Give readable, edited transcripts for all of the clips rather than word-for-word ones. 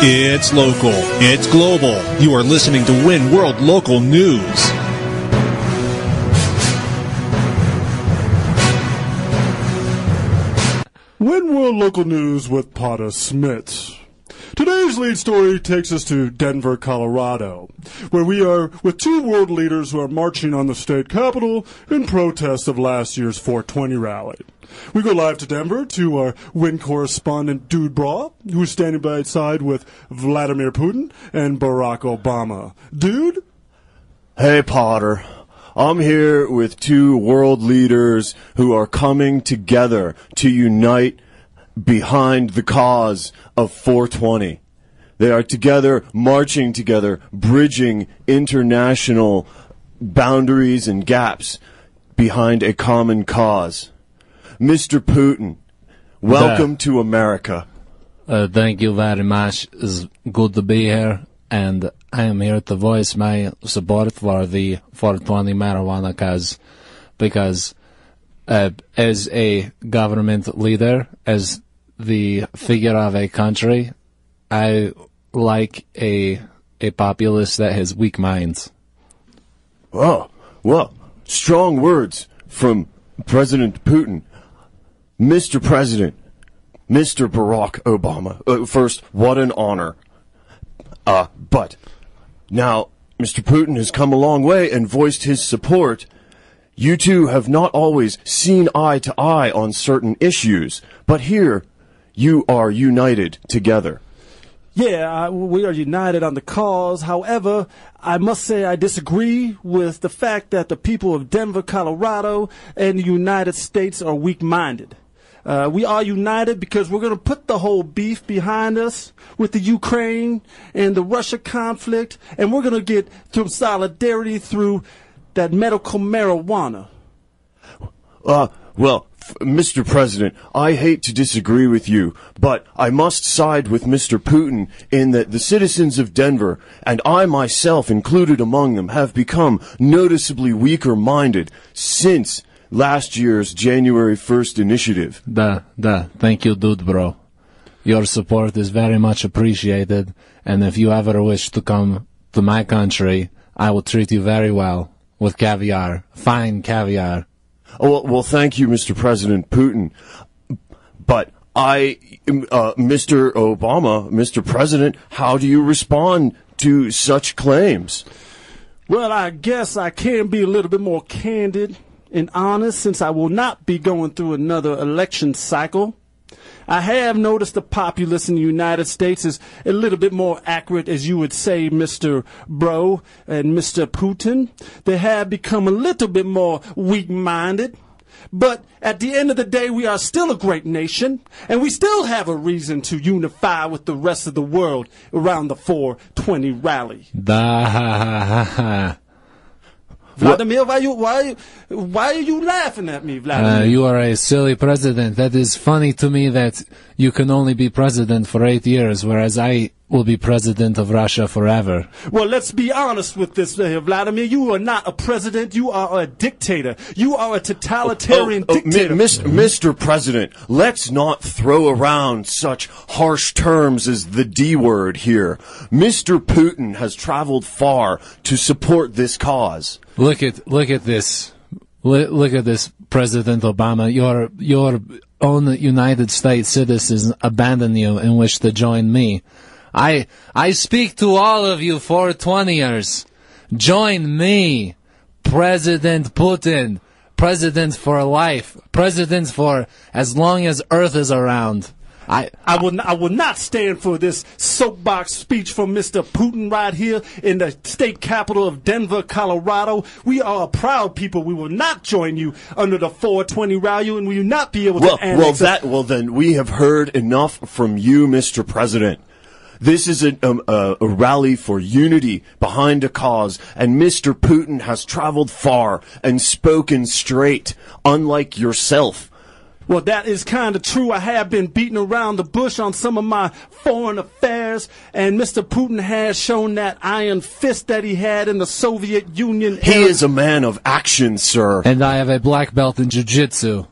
It's local. It's global. You are listening to Win World Local News. Win World Local News with Potter Smittss. Today's lead story takes us to Denver, Colorado, where we are with two world leaders who are marching on the state capitol in protest of last year's 420 rally. We go live to Denver to our Win correspondent, Dude Bra, who's standing by his side with Vladimir Putin and Barack Obama. Dude? Hey, Potter. I'm here with two world leaders who are coming together to unite behind the cause of 420. They are together, marching together, bridging international boundaries and gaps behind a common cause. Mr. Putin, welcome to America. Thank you very much. It's good to be here, and I am here to voice my support for the 420 marijuana cause, because as a government leader, as the figure of a country, I like a populace that has weak minds. Oh, well, strong words from President Putin. Mr. President, Mr. Barack Obama, first, what an honor. But now Mr. Putin has come a long way and voiced his support. You two have not always seen eye to eye on certain issues, but here you are united together. Yeah, we are united on the cause. However, I must say I disagree with the fact that the people of Denver, Colorado, and the United States are weak-minded. We are united because we're going to put the whole beef behind us with the Ukraine and the Russia conflict, and we're going to get some solidarity through that medical marijuana. Well, Mr. President, I hate to disagree with you, but I must side with Mr. Putin in that the citizens of Denver, and I myself included among them, have become noticeably weaker-minded since last year's January 1st initiative. Thank you, dude, bro. Your support is very much appreciated, and if you ever wish to come to my country, I will treat you very well with caviar, fine caviar. Oh, well, thank you, Mr. President Putin. But Mr. Obama, Mr. President, how do you respond to such claims? Well, I guess I can be a little bit more candid and honest, since I will not be going through another election cycle. I have noticed the populace in the United States is a little bit more accurate, as you would say, Mr. Bro and Mr. Putin. They have become a little bit more weak-minded. But at the end of the day, we are still a great nation, and we still have a reason to unify with the rest of the world around the 420 rally. Vladimir, why are you laughing at me, Vladimir? You are a silly president. That is funny to me that you can only be president for 8 years, whereas I will be president of Russia forever. Well, let's be honest with this, Vladimir. You are not a president. You are a dictator. You are a totalitarian dictator. Mr. President, let's not throw around such harsh terms as the D word here. Mr. Putin has traveled far to support this cause. Look at this. Look at this, President Obama. Your own United States citizens abandon you and wish to join me. I speak to all of you 420ers. Join me, President Putin. President for life. President for as long as Earth is around. I will not stand for this soapbox speech from Mr. Putin right here in the state capital of Denver, Colorado. We are a proud people. We will not join you under the 420 rally, and we will not be able to annex. Well, then we have heard enough from you, Mr. President. This is a rally for unity behind a cause, and Mr. Putin has traveled far and spoken straight, unlike yourself. Well, that is kind of true. I have been beating around the bush on some of my foreign affairs, and Mr. Putin has shown that iron fist that he had in the Soviet Union. He is a man of action, sir. And I have a black belt in jiu-jitsu.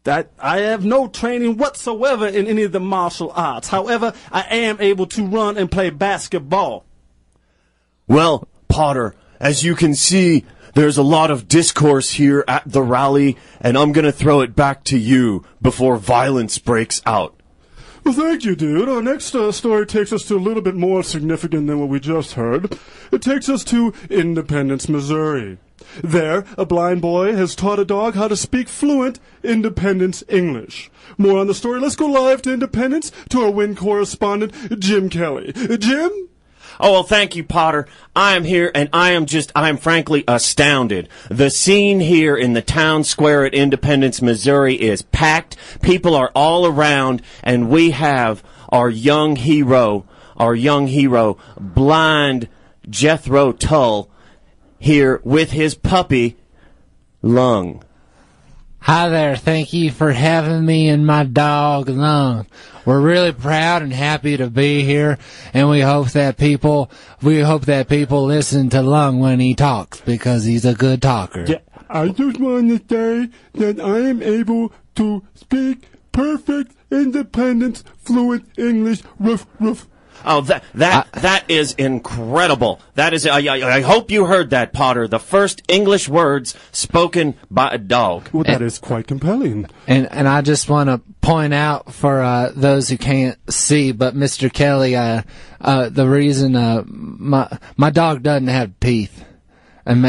that I have no training whatsoever in any of the martial arts. However, I am able to run and play basketball. Well, Potter, as you can see, there's a lot of discourse here at the rally, and I'm going to throw it back to you before violence breaks out. Well, thank you, dude. Our next story takes us to a little bit more significant than what we just heard. It takes us to Independence, Missouri. There, a blind boy has taught a dog how to speak fluent Independence English. More on the story. Let's go live to Independence to our WIN correspondent, Jim Kelly. Jim? Oh, well, thank you, Potter. I am here, and I am frankly astounded. The scene here in the town square at Independence, Missouri is packed. People are all around, and we have our young hero, blind Jethro Tull, here with his puppy, Lung. Hi there, thank you for having me and my dog, Lung. We're really proud and happy to be here, and we hope that people listen to Lung when he talks, because he's a good talker. Yeah, I just want to say that I am able to speak perfect Independence fluent English. Ruff, ruff. Oh, that is incredible. That is, I hope you heard that, Potter. The first English words spoken by a dog. Well, that is quite compelling. And I just want to point out for those who can't see, but Mr. Kelly, the reason my dog doesn't have teeth, and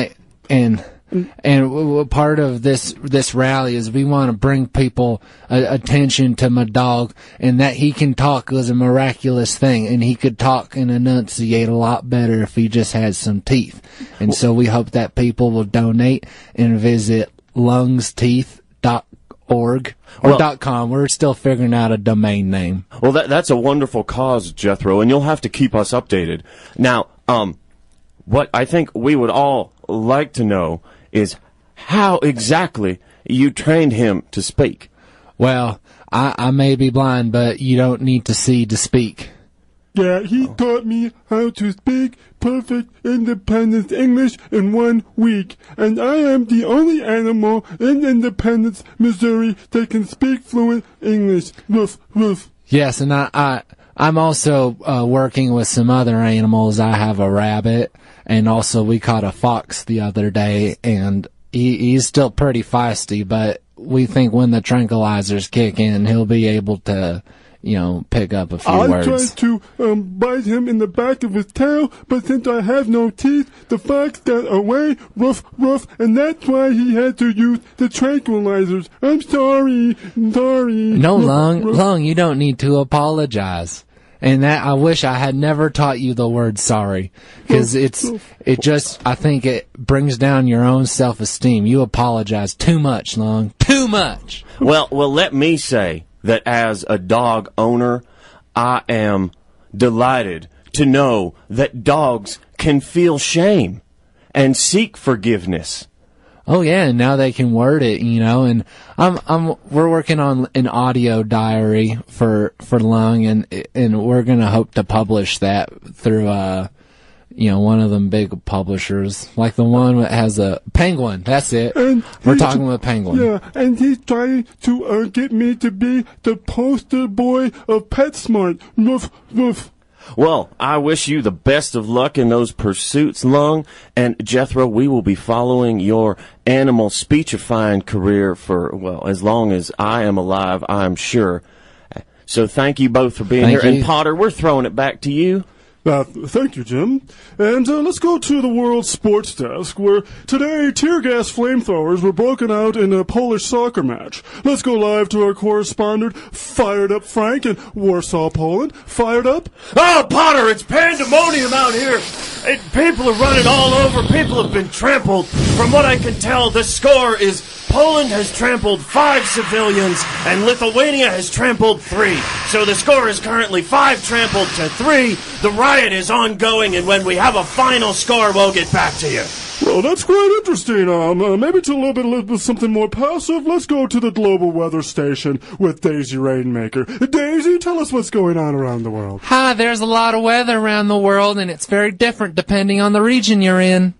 part of this rally is we want to bring people attention to my dog, and that he can talk is a miraculous thing, and he could talk and enunciate a lot better if he just had some teeth. And so we hope that people will donate and visit lungsteeth.org or .com. We're still figuring out a domain name. Well, that's a wonderful cause, Jethro, and you'll have to keep us updated. Now, what I think we would all like to know is how exactly you trained him to speak. Well, I may be blind, but you don't need to see to speak. Yeah, he taught me how to speak perfect Independence English in 1 week, and I am the only animal in Independence, Missouri that can speak fluent English. Woof, woof. Yes, and I'm also working with some other animals. I have a rabbit, and also we caught a fox the other day, and he's still pretty feisty, but we think when the tranquilizers kick in, he'll be able to, pick up a few words. I tried to bite him in the back of his tail, but since I have no teeth, the fox got away, ruff, ruff, and that's why he had to use the tranquilizers. I'm sorry. No, Lung, you don't need to apologize. And that, I wish I had never taught you the word sorry, because I think it brings down your own self-esteem. You apologize too much, Lung. Too much! Well, let me say that as a dog owner, I am delighted to know that dogs can feel shame and seek forgiveness. Oh yeah, and now they can word it, and we're working on an audio diary for Lung, and we're gonna hope to publish that through one of them big publishers, like the one that has a Penguin. That's it. And we're talking with Penguin. Yeah, and he's trying to get me to be the poster boy of PetSmart. Woof, woof. Well, I wish you the best of luck in those pursuits, Lung. And Jethro, we will be following your animal speechifying career for, as long as I am alive, I'm sure. So thank you both for being here. And Potter, we're throwing it back to you. Thank you, Jim. And let's go to the World Sports Desk, where today tear gas flamethrowers were broken out in a Polish soccer match. Let's go live to our correspondent, Fired Up Frank in Warsaw, Poland. Fired up? Oh, Potter, it's pandemonium out here. People are running all over. People have been trampled. From what I can tell, the score is Poland has trampled 5 civilians and Lithuania has trampled 3. So the score is currently 5 trampled to 3. The riot is ongoing, and when we have a final score, we'll get back to you. Well, that's quite interesting. Maybe to a little bit something more passive, let's go to the Global Weather Station with Daisy Rainmaker. Daisy, tell us what's going on around the world. Hi, there's a lot of weather around the world, and it's very different depending on the region you're in.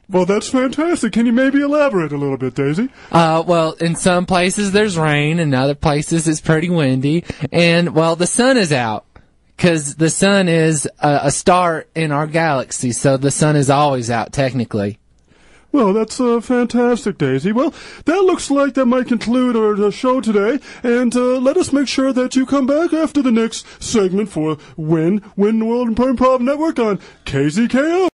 Well, that's fantastic. Can you maybe elaborate a little bit, Daisy? Well, in some places there's rain, in other places it's pretty windy, and, well, the sun is out. Because the sun is a star in our galaxy, so the sun is always out, technically. Well, that's fantastic, Daisy. Well, that looks like that might conclude our show today. And let us make sure that you come back after the next segment for Win World Improv Network on KZKO.